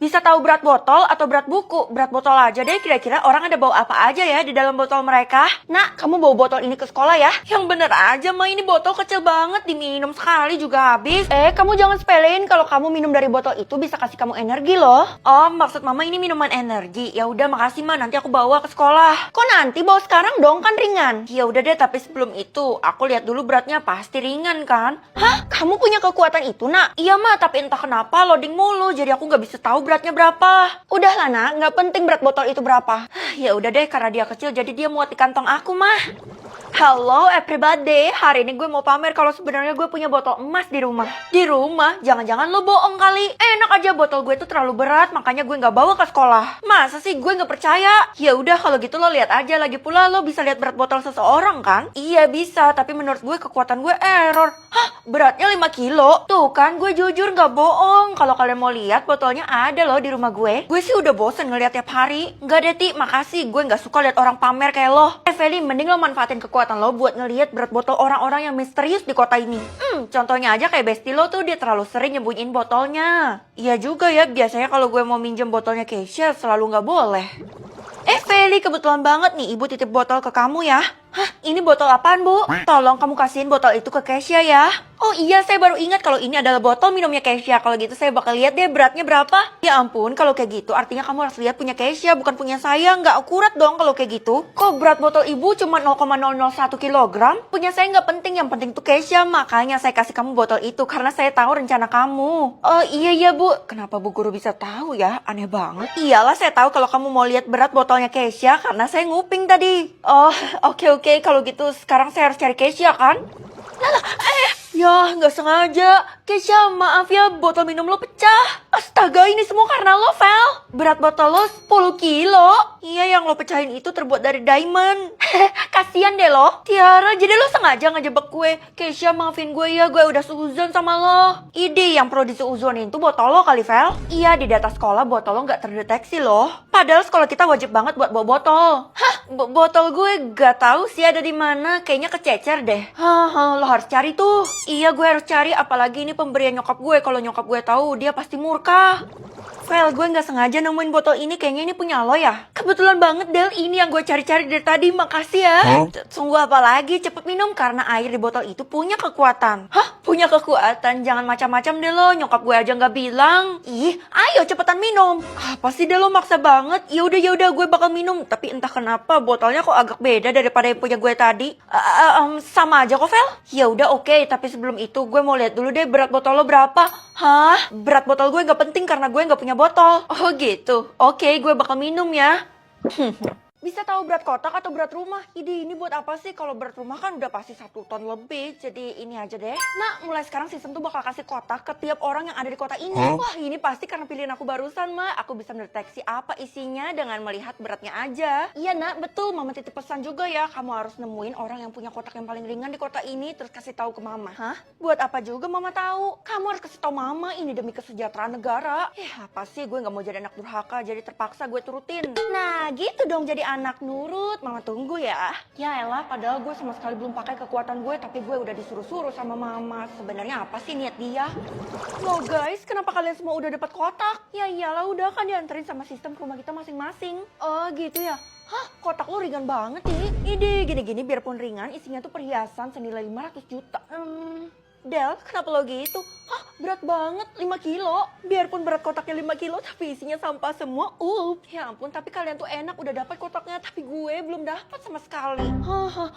Bisa tahu berat botol atau berat buku? Berat botol aja deh, kira-kira orang ada bawa apa aja ya di dalam botol mereka? Nak, kamu bawa botol ini ke sekolah ya? Yang bener aja, Ma, ini botol kecil banget, diminum sekali juga habis. Kamu jangan sepelein kalau kamu minum dari botol itu bisa kasih kamu energi loh. Oh, maksud Mama ini minuman energi. Ya udah, makasih Ma, nanti aku bawa ke sekolah. Kok nanti bawa sekarang dong, kan ringan. Ya udah deh, tapi sebelum itu aku lihat dulu beratnya, pasti ringan kan? Hah? Kamu punya kekuatan itu, Nak? Iya, Ma, tapi entah kenapa loading mulu, jadi aku nggak bisa tahu beratnya berapa. Udah lah, Nak, nggak penting berat botol itu berapa. Ya udah deh, karena dia kecil jadi dia muat di kantong aku, Mah. Hello everybody, hari ini gue mau pamer kalau sebenarnya gue punya botol emas di rumah. Di rumah? Jangan-jangan lo bohong kali. Enak aja, botol gue itu terlalu berat, makanya gue nggak bawa ke sekolah. Masa sih gue nggak percaya? Ya udah kalau gitu lo lihat aja, lagi pula lo bisa lihat berat botol seseorang kan? Iya bisa, tapi menurut gue kekuatan gue error. Hah? Beratnya 5 kilo? Tuh kan, gue jujur nggak bohong. Kalau kalian mau lihat, botolnya ada loh di rumah gue. Gue sih udah bosen ngeliat tiap hari. Nggak deh, Ti, makasih. Gue nggak suka lihat orang pamer kayak lo. Feli, mending lo manfaatin kekuatan lo buat ngelihat berat botol orang-orang yang misterius di kota ini. Contohnya aja kayak bestie lo tuh, dia terlalu sering nyembunyiin botolnya. Iya juga ya, biasanya kalau gue mau minjem botolnya Keisha selalu nggak boleh. Feli, kebetulan banget nih ibu titip botol ke kamu ya. Hah, ini botol apaan, Bu? Tolong kamu kasihin botol itu ke Keisha ya. Oh iya, saya baru ingat kalau ini adalah botol minumnya Keisha. Kalau gitu saya bakal lihat deh beratnya berapa. Ya ampun, kalau kayak gitu artinya kamu harus lihat punya Keisha, bukan punya saya. Nggak akurat dong kalau kayak gitu. Kok berat botol ibu cuma 0,001 kilogram? Punya saya nggak penting, yang penting tuh Keisha. Makanya saya kasih kamu botol itu karena saya tahu rencana kamu. Oh iya Bu. Kenapa Bu Guru bisa tahu ya? Aneh banget. Iyalah, saya tahu kalau kamu mau lihat berat botolnya Keisha karena saya nguping tadi. Oh, oke. Kalau gitu sekarang saya harus cari Keisha kan? Ya, nggak sengaja. Keisha, maaf ya, botol minum lo pecah. Astaga, ini semua karena lo, Vel. Berat botol lo 10 kilo. Iya, yang lo pecahin itu terbuat dari diamond. Kasian deh lo. Tiara, jadi lo sengaja ngejebak gue. Keisha, maafin gue ya, gue udah seuzon sama lo. Ide yang perlu diseuzonin itu botol lo kali, Vel. Iya, di data sekolah botol lo nggak terdeteksi loh. Padahal sekolah kita wajib banget buat bawa botol. Hah, botol gue gak tahu sih ada di mana. Kayaknya kececer deh. Lo harus cari tuh. Iya, gue harus cari, apalagi ini pemberian nyokap gue. Kalau nyokap gue tahu, dia pasti murka. Vel, gue nggak sengaja nemuin botol ini. Kayaknya ini punya lo ya. Kebetulan banget, Del. Ini yang gue cari-cari dari tadi. Makasih ya. Tunggu apa lagi? Cepet minum karena air di botol itu punya kekuatan. Hah? Punya kekuatan? Jangan macam-macam deh lo. Nyokap gue aja nggak bilang. Ih, ayo cepetan minum. Apa sih Del, lo maksa banget? Ya udah gue bakal minum. Tapi entah kenapa botolnya kok agak beda daripada yang punya gue tadi. Sama aja kok, Vel. Ya udah oke. Tapi sebelum itu gue mau lihat dulu deh berat botol lo berapa. Hah? Berat botol gue nggak penting karena gue nggak punya botol. Oh gitu. Oke, gue bakal minum ya. Bisa tahu berat kotak atau berat rumah? Ini buat apa sih? Kalau berat rumah kan udah pasti 1 ton lebih. Jadi ini aja deh. Nah, mulai sekarang sistem tuh bakal kasih kotak ke tiap orang yang ada di kota ini. Wah, ini pasti karena pilihan aku barusan, Ma. Aku bisa mendeteksi apa isinya dengan melihat beratnya aja. Iya, Nak, betul. Mama titip pesan juga ya. Kamu harus nemuin orang yang punya kotak yang paling ringan di kota ini, terus kasih tahu ke Mama. Hah? Buat apa juga Mama tahu? Kamu harus kasih tahu Mama, ini demi kesejahteraan negara. Apa sih, gue nggak mau jadi anak durhaka, jadi terpaksa gue turutin. Nah, gitu dong jadi anak nurut. Mama tunggu ya. Ya elah, padahal gue sama sekali belum pakai kekuatan gue, tapi gue udah disuruh-suruh sama Mama. Sebenarnya apa sih niat dia? Loh guys, kenapa kalian semua udah dapat kotak? Ya iyalah, udah kan dianterin sama sistem ke rumah kita masing-masing. Oh gitu ya. Hah, kotak lo ringan banget ini. Gini-gini biarpun ringan, isinya tuh perhiasan senilai 500 juta. Del, kenapa lo gitu? Hah, berat banget, 5 kilo. Biarpun berat kotaknya 5 kilo, tapi isinya sampah semua. Ya ampun, tapi kalian tuh enak udah dapat kotaknya, tapi gue belum dapat sama sekali.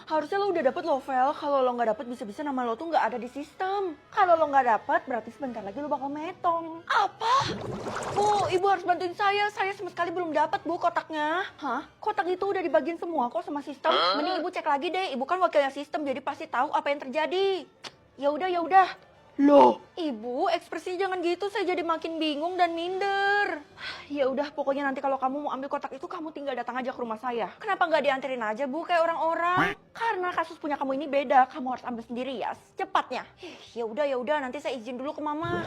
Harusnya lo udah dapat lo, Vel. Kalau lo nggak dapat, bisa-bisa nama lo tuh nggak ada di sistem. Kalau lo nggak dapat, berarti sebentar lagi lo bakal metong. Apa? Bu, ibu harus bantuin saya. Saya sama sekali belum dapat, Bu, kotaknya. Hah? Kotak itu udah dibagiin semua kok sama sistem. Mending ibu cek lagi deh. Ibu kan wakilnya sistem, jadi pasti tahu apa yang terjadi. Ya udah. Loh, Ibu, ekspresinya jangan gitu. Saya jadi makin bingung dan minder. Ya udah, pokoknya nanti kalau kamu mau ambil kotak itu, kamu tinggal datang aja ke rumah saya. Kenapa nggak dianterin aja, Bu, kayak orang-orang? Karena kasus punya kamu ini beda. Kamu harus ambil sendiri ya, secepatnya. Ya udah. Nanti saya izin dulu ke Mama.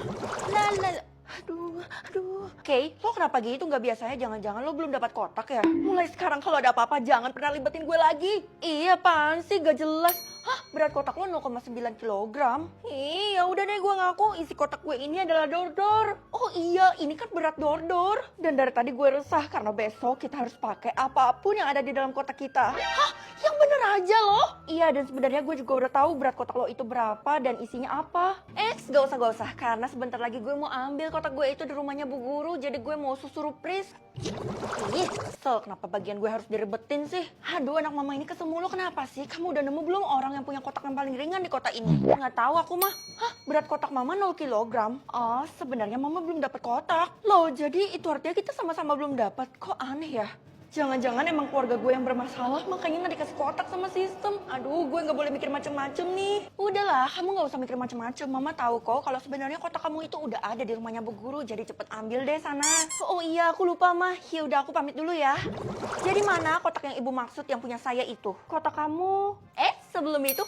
Aduh. Oke, lo kenapa gitu? Nggak biasanya jangan-jangan lo belum dapat kotak ya? Mulai sekarang kalau ada apa-apa jangan pernah libetin gue lagi. Iya, apaan sih? Gak jelas. Hah, berat kotak lo 0,9 kilogram? Iya, udah deh gue ngaku isi kotak gue ini adalah dordor. Oh iya, ini kan berat dordor. Dan dari tadi gue resah karena besok kita harus pakai apapun yang ada di dalam kotak kita. Hah, yang bener aja loh. Iya, dan sebenarnya gue juga udah tahu berat kotak lo itu berapa dan isinya apa. Gak usah. Karena sebentar lagi gue mau ambil kotak gue itu di rumahnya Bu Guru. Jadi gue mau surprise. Ih, kesel kenapa bagian gue harus direbetin sih? Aduh, anak mama ini kesel mulu kenapa sih? Kamu udah nemu belum orang yang punya kotak yang paling ringan di kota ini? Nggak tahu aku mah. Hah, berat kotak mama 0 kilogram? Oh, sebenarnya mama belum dapat kotak. Loh, jadi itu artinya kita sama-sama belum dapat. Kok aneh ya? Jangan-jangan emang keluarga gue yang bermasalah, makanya nggak dikasih kotak sama sistem. Aduh, gue nggak boleh mikir macem-macem nih. Udahlah, kamu nggak usah mikir macem-macem. Mama tahu kok kalau sebenarnya kotak kamu itu udah ada di rumahnya Bu Guru, jadi cepet ambil deh sana. Oh iya, aku lupa mah. Ya udah, aku pamit dulu ya. Jadi mana kotak yang ibu maksud yang punya saya itu? Kotak kamu? Sebelum itu,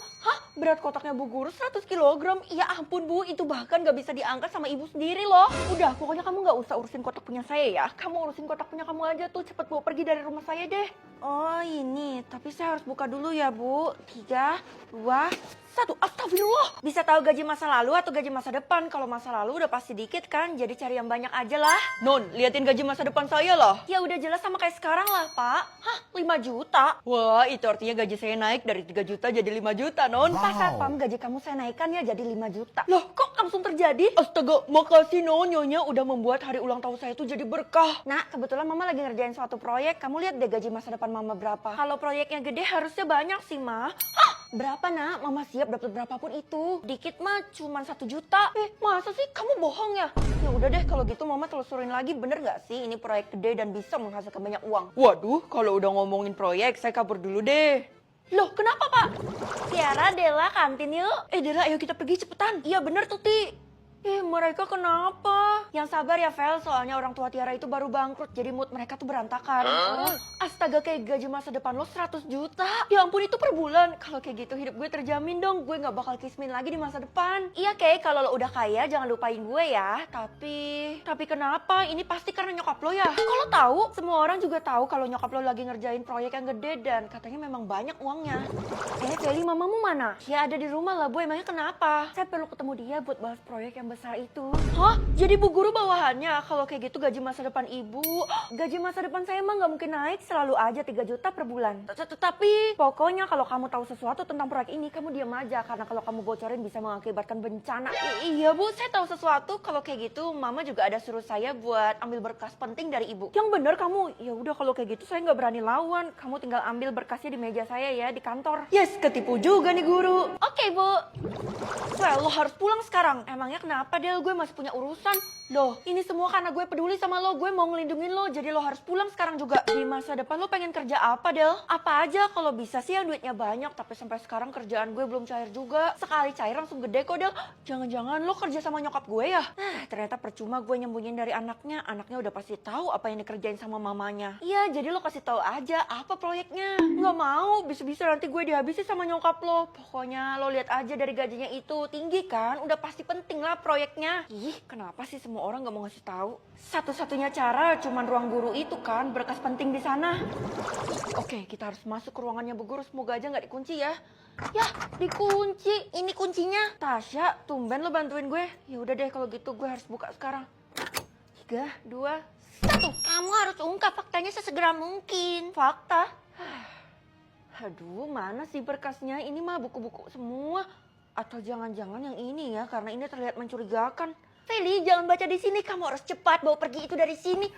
berat kotaknya Bu Guru 100 kilogram. Ya ampun Bu, itu bahkan gak bisa diangkat sama ibu sendiri loh. Udah, pokoknya kamu gak usah urusin kotak punya saya ya. Kamu urusin kotak punya kamu aja tuh, cepet bawa pergi dari rumah saya deh. Oh ini, tapi saya harus buka dulu ya Bu. 3, 2, 1. Astagfirullah. Bisa tahu gaji masa lalu atau gaji masa depan? Kalau masa lalu udah pasti dikit kan, jadi cari yang banyak aja lah. Non, liatin gaji masa depan saya lah. Ya udah jelas sama kayak sekarang lah Pak. 5 juta? Wah, itu artinya gaji saya naik dari 3 juta jadi 5 juta Non. Pak Satpam, gaji kamu saya naikkan ya jadi 5 juta. Loh, kok langsung terjadi? Astaga, makasih Non, Nyonya udah membuat hari ulang tahun saya itu jadi berkah. Nah, kebetulan Mama lagi ngerjain suatu proyek. Kamu lihat deh gaji masa depan Mama berapa. Kalau proyeknya gede harusnya banyak sih, Ma. Berapa nak? Mama siap dapat berapapun itu. Dikit mah cuma 1 juta. Masa sih kamu bohong ya? Ya udah deh kalau gitu Mama telusurin lagi, bener gak sih ini proyek gede dan bisa menghasilkan banyak uang? Waduh, kalau udah ngomongin proyek saya kabur dulu deh. Loh, kenapa Pak? Tiara, Dela, kantin yuk. Dela, ayo kita pergi cepetan. Iya bener tuh Ti. Mereka kenapa? Yang sabar ya Vel, soalnya orang tua Tiara itu baru bangkrut, jadi mood mereka tuh berantakan. Astaga, kayak gaji masa depan lo 100 juta. Ya ampun, itu per bulan. Kalau kayak gitu hidup gue terjamin dong, gue gak bakal kismin lagi di masa depan. Iya Kay, kalau lo udah kaya jangan lupain gue ya. Tapi kenapa? Ini pasti karena nyokap lo ya? Kalau tahu, semua orang juga tahu kalau nyokap lo lagi ngerjain proyek yang gede dan katanya memang banyak uangnya. Feli, mamamu mana? Ya ada di rumah lah Bu, emangnya kenapa? Saya perlu ketemu dia buat bahas proyek yang besar itu. Hah? Jadi Bu Guru bawahannya? Kalau kayak gitu gaji masa depan ibu, gaji masa depan saya emang gak mungkin naik, selalu aja 3 juta per bulan. Tapi pokoknya kalau kamu tahu sesuatu tentang proyek ini, kamu diam aja, karena kalau kamu bocorin bisa mengakibatkan bencana. Iya Bu, saya tahu sesuatu. Kalau kayak gitu Mama juga ada suruh saya buat ambil berkas penting dari ibu. Yang bener kamu? Ya udah kalau kayak gitu saya nggak berani lawan. Kamu tinggal ambil berkasnya di meja saya ya di kantor. Yes, ketipu juga nih Guru. Oke Bu. Well, lo harus pulang sekarang. Emangnya kenapa Del? Gue masih punya urusan. Loh, ini semua karena gue peduli sama lo. Gue mau ngelindungin lo, jadi lo harus pulang sekarang juga. Di masa depan lo pengen kerja apa Del? Apa aja kalau bisa sih yang duitnya banyak. Tapi sampai sekarang kerjaan gue belum cair juga. Sekali cair langsung gede kok Del. Jangan-jangan lo kerja sama nyokap gue ya? Ternyata percuma gue nyembunyiin dari anaknya. Anaknya udah pasti tahu apa yang dikerjain sama mamanya. Iya, jadi lo kasih tahu aja apa proyeknya. Nggak mau, bisa-bisa nanti gue dihabisin sama nyokap lo. Pokoknya lo lihat aja dari gajinya itu tinggi kan, udah pasti penting lah proyeknya. Ih, kenapa sih semua orang nggak mau ngasih tahu? Satu-satunya cara cuman ruang guru itu kan, berkas penting di sana. Oke, kita harus masuk ke ruangannya Bu Guru, semoga aja nggak dikunci ya. Yah, dikunci. Ini kuncinya. Tasya, tumben lo bantuin gue. Ya udah deh kalau gitu gue harus buka sekarang. 3, 2, 1. Kamu harus ungkap faktanya sesegera mungkin. Fakta? Aduh, mana sih berkasnya? Ini mah buku-buku semua. Atau jangan-jangan yang ini ya, karena ini terlihat mencurigakan. Feli, jangan baca di sini. Kamu harus cepat bawa pergi itu dari sini.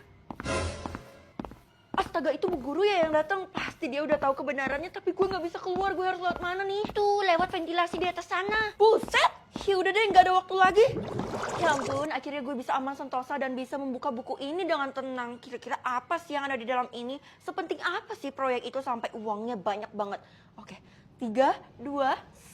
Astaga, itu Bu Guru ya yang datang. Pasti dia udah tahu kebenarannya, tapi gue nggak bisa keluar. Gue harus lewat mana nih? Tuh, lewat ventilasi di atas sana. Buset! Ya udah deh, nggak ada waktu lagi. Ya ampun, akhirnya gue bisa aman sentosa dan bisa membuka buku ini dengan tenang. Kira-kira apa sih yang ada di dalam ini? Sepenting apa sih proyek itu sampai uangnya banyak banget? Oke, 3, 2,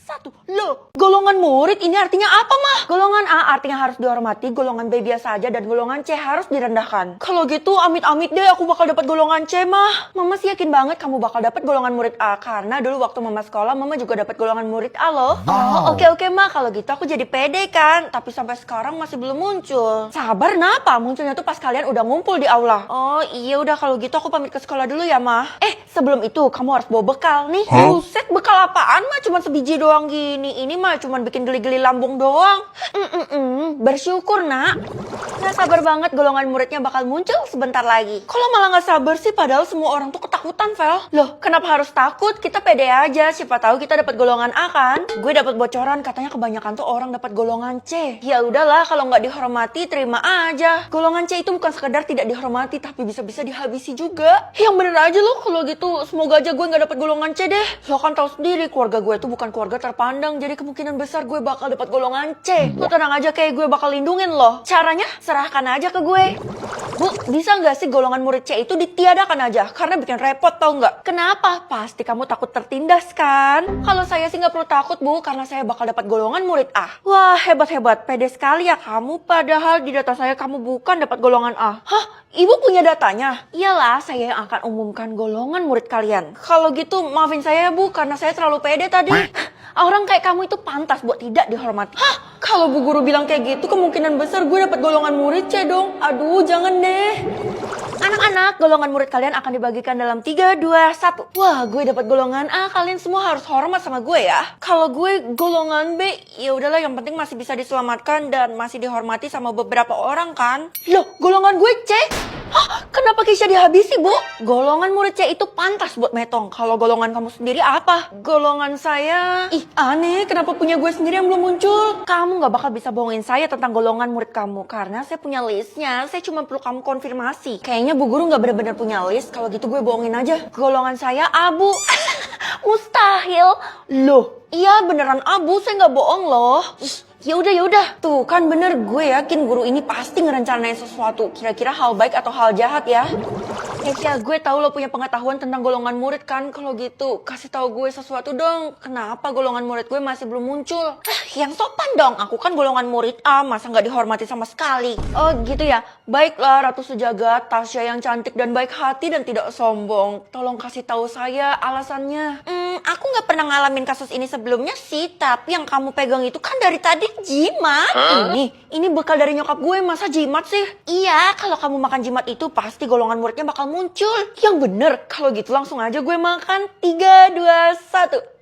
1. Loh, golongan murid ini artinya apa, Mah? Golongan A artinya harus dihormati, golongan B biasa aja, dan golongan C harus direndahkan. Kalau gitu, amit-amit deh aku bakal dapat golongan C, Mah. Mama sih yakin banget kamu bakal dapat golongan murid A, karena dulu waktu Mama sekolah, Mama juga dapat golongan murid A loh. Oh, oke, Mah. Kalau gitu aku jadi pede kan. Tapi sampai sekarang masih belum muncul. Sabar, napa? Munculnya tuh pas kalian udah ngumpul di aula. Oh, iya udah kalau gitu aku pamit ke sekolah dulu ya, Mah. Sebelum itu kamu harus bawa bekal nih. Buset, bekal apaan, Mah? Cuman sebiji doang gini. Ini mah cuman bikin geli-geli lambung doang. Bersyukur, Nak. Nggak sabar banget golongan muridnya bakal muncul sebentar lagi. Kalau malah nggak sabar sih, padahal semua orang tuh ketakutan, Vel. Loh, kenapa harus takut? Kita pede aja, siapa tahu kita dapat golongan A kan? Gue dapat bocoran katanya kebanyakan tuh orang dapat golongan C. Ya udahlah, kalau nggak dihormati terima aja. Golongan C itu bukan sekedar tidak dihormati, tapi bisa-bisa dihabisi juga. Yang bener aja loh kalau gitu. Semoga aja gue nggak dapat golongan C deh. Lo kan tahu sendiri keluarga gue tuh bukan keluarga terpandang, jadi kemungkinan besar gue bakal dapat golongan C. Lo tenang aja, kayak gue bakal lindungin lo. Caranya serahkan aja ke gue. Bu, bisa nggak sih golongan murid C itu ditiadakan aja? Karena bikin repot, tau nggak? Kenapa? Pasti kamu takut tertindas kan? Kalau saya sih nggak perlu takut, Bu, karena saya bakal dapat golongan murid A. Wah, hebat-hebat. Pede sekali ya kamu, padahal di data saya kamu bukan dapat golongan A. Hah? Ibu punya datanya? Iyalah, saya yang akan umumkan golongan murid kalian. Kalau gitu, maafin saya ya, Bu, karena saya terlalu pede tadi. Orang kayak kamu itu pantas buat tidak dihormati. Hah? Kalau Bu Guru bilang kayak gitu, kemungkinan besar gue dapat golongan murid C dong. Aduh, jangan deh. Anak-anak, golongan murid kalian akan dibagikan dalam 3, 2, 1. Wah, gue dapat golongan A, kalian semua harus hormat sama gue ya. Kalau gue golongan B, ya udahlah, yang penting masih bisa diselamatkan dan masih dihormati sama beberapa orang kan. Loh, golongan gue C? Hah? Kenapa Keisha dihabisi, Bu? Golongan murid C itu pantas buat Metong. Kalau golongan kamu sendiri apa? Golongan saya... Ih, aneh, kenapa punya gue sendiri yang belum muncul? Kamu gak bakal bisa bohongin saya tentang golongan murid kamu, karena saya punya listnya. Saya cuma perlu kamu konfirmasi. Kayaknya Bu Guru gak benar-benar punya list. Kalau gitu gue bohongin aja. Golongan saya abu. Mustahil. Loh, iya beneran abu, saya gak bohong loh. Ya udah. Tuh kan bener, gue yakin guru ini pasti ngerencanain sesuatu. Kira-kira hal baik atau hal jahat ya. Keisha, gue tahu lo punya pengetahuan tentang golongan murid kan. Kalau gitu, kasih tahu gue sesuatu dong. Kenapa golongan murid gue masih belum muncul? Yang sopan dong. Aku kan golongan murid A, masa nggak dihormati sama sekali? Oh gitu ya. Baiklah, Ratu Sejagat, Tasya yang cantik dan baik hati dan tidak sombong. Tolong kasih tahu saya alasannya. Aku nggak pernah ngalamin kasus ini sebelumnya sih. Tapi yang kamu pegang itu kan dari tadi jimat. Ini bekal dari nyokap gue, masa jimat sih? Iya, kalau kamu makan jimat itu pasti golongan muridnya bakal muncul. Yang bener, kalau gitu langsung aja gue makan. 3, 2, 1.